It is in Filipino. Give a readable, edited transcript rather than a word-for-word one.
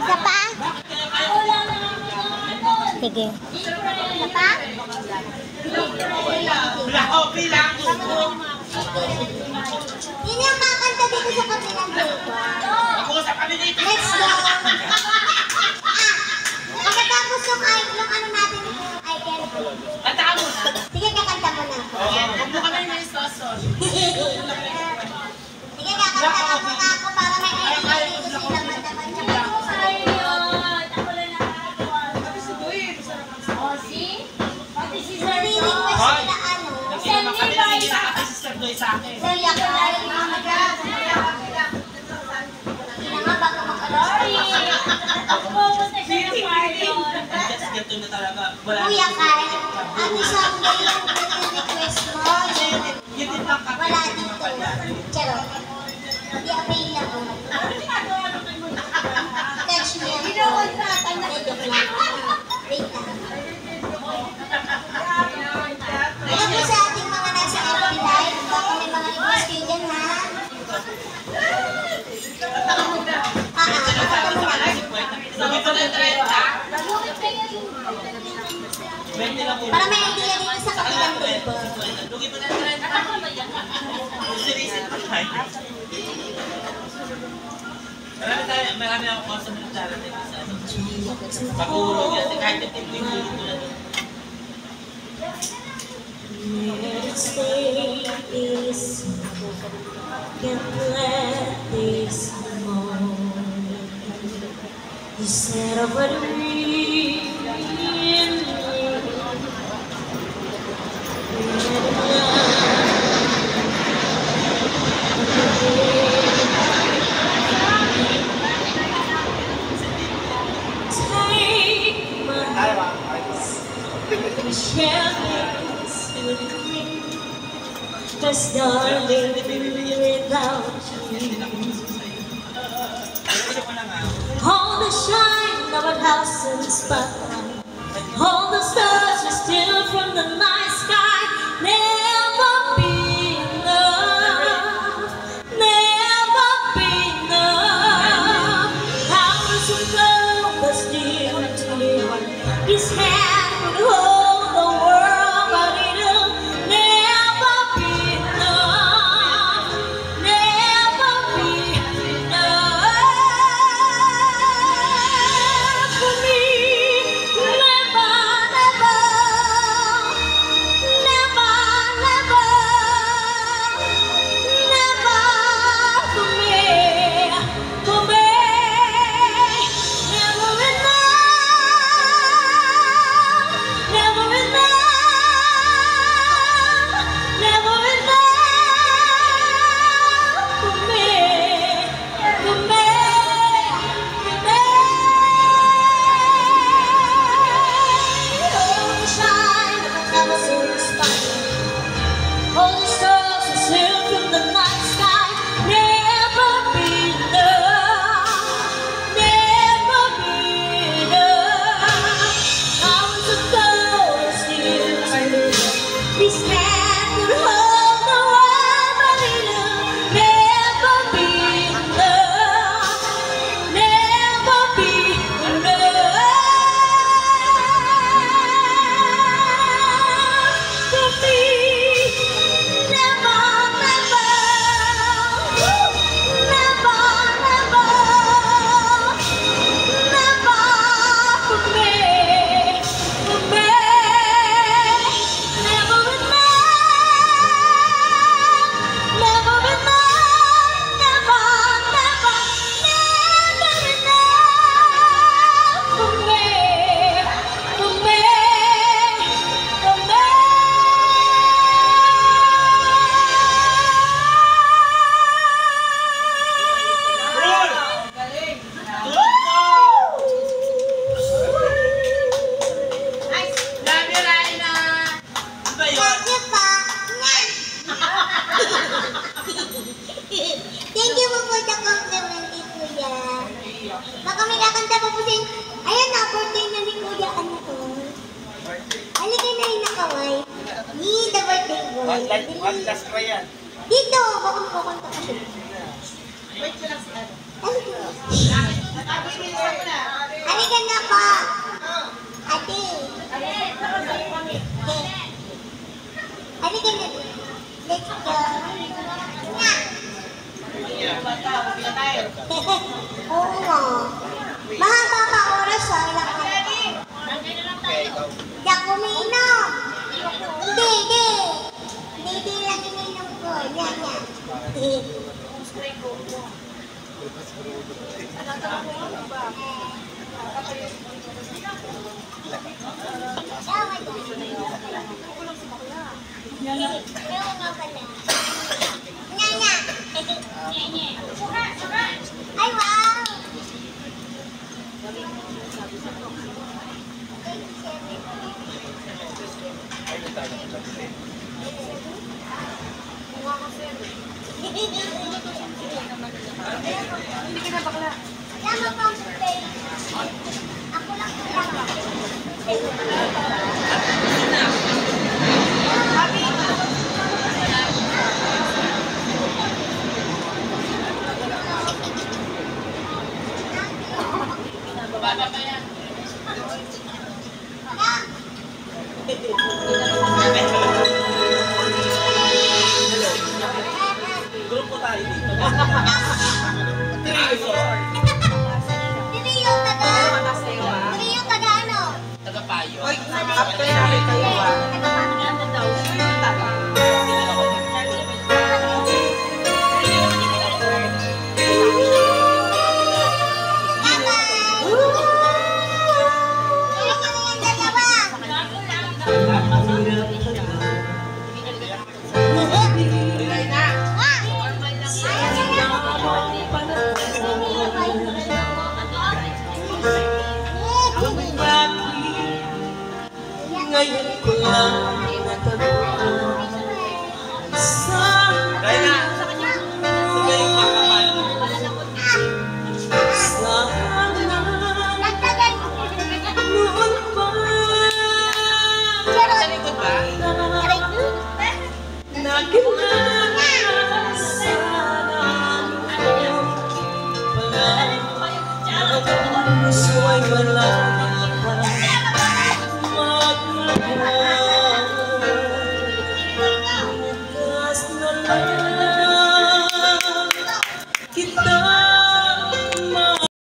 Isa pa? Sige. Isa pa? Yun yung kakanta dito sa kabilang dito. Let's go! Pagkatapos yung ano natin yung I can play. Kanta mo na. Sige, kakanta mo na. Huwag mo kami may sosol. Sige, kakanta mo na ako para may idea dito sila mataman. Saya ka na rin mga mag-aaral. Hindi na nga baka mag-alari. Kuya Kai, ano someday yung request mo? Wala dito. Charot. Hindi available. Catch me. Medyo lang. Wait lang. Alam mo sa ating mga nasa FB Live, baka may mga request kayo dyan, ha? Para may idea dito sa kabilang table. Marami akong customer na darating sa pag-uulog yan. Kahit yung tingin ko na doon. Let's stay this can't let this moment instead of a dream. Take my hands, we share this with me. Cause darling, without you, all the shine of a thousand spotlight, all the stars are still from the night sky. Never be enough, never be enough. Hours of love but still to live. His hand would hold the world, but it'll never be enough, never be enough for me. Never, never, never, never, never for me, for me. Never enough, never enough, never enough for me, for me, oh, shine of a thousand spotlight, all the stars are still from the night sky. Never be enough, never be enough. Hours of gold are still to live. His hand would hold the world, but it'll never be enough, never be enough for me. Never, never, never, never, never for me, for me. Never enough, never enough, never, never, never enough for me, for me, for me. Thank you po. Thank you po for the compliment, Kuya. Baka may kakanta pa po sa'yo. Ayan na, birthday na ni Kuya. Ano to? Halika na yung nakaway. The birthday boy. One last try yan. Dito, baka makakanta ka dito. Wait ko lang si ano. Ano to? Nakabi mo na. Halika na pa. Ate. Halika na. Let's go. Nga. Oo nga. Mahaba pa oras ha. Hindi ako umiinom. Hindi. Hindi lang ininom ko. Yan. Ayaw nga pala. Nga. Ay, wow! Hindi ka na bakla. Lama pa ang play. Ako lang pala. Grupo tayo dito. Dili yung taga ano? Taga-payo. After namin kayo ah. Ngayon ko lang natanong